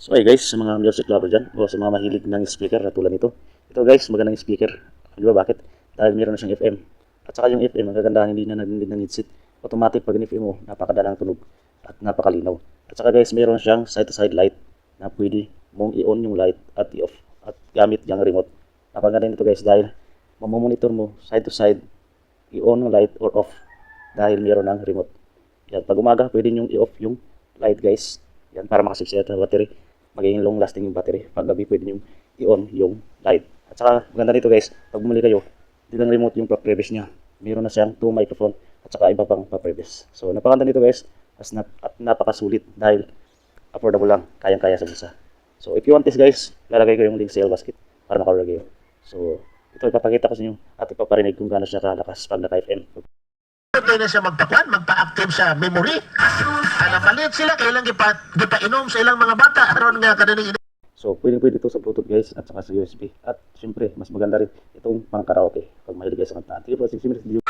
So ay guys, sa mga music lover dyan, o sa mga mahilig ng speaker na tulad nito. Ito guys, magandang speaker. Di ba bakit? Dahil meron na siyang FM. At saka yung FM, ang kagandahan, hindi na nagdindig ng headset. Automatic pag in-FM mo, napakadalang tunog at napakalinaw. At saka guys, meron siyang side-to-side light na pwede mong i-on yung light at i-off. At gamit yung remote. Napaganda nito guys dahil mamomonitor mo side-to-side, i-on yung light or off dahil meron ng remote. Yan, pag umaga, pwede nyo i-off yung light guys. Yan, para makasipsaya ng battery. Magiging long lasting yung battery. Pag gabi, pwede nyo i-on yung light. At saka, maganda nito guys, pag bumili kayo, hindi lang remote yung pa-previous niya. Meron na siyang 2 microphone at saka iba pang pa-previous. So, napakaganda nito guys, at napakasulit dahil affordable lang, kayang-kaya sa bulsa. So, if you want this guys, lalagay ko yung link sa sale basket para makalagay kayo. So, ito ipapakita ko sa inyo at ipaparinig kung gaano siya kalakas pag naka-FM. Pwede na siya magpa-active sa memory. Malit sila, kailang gipainom sa ilang mga bata. Aron nga kadaling So, pwede ito sa Bluetooth guys at saka sa USB. At syempre, mas maganda rin itong pang karaoke pag mahilig kayo sa kanta. Sige po, 6 minutes video.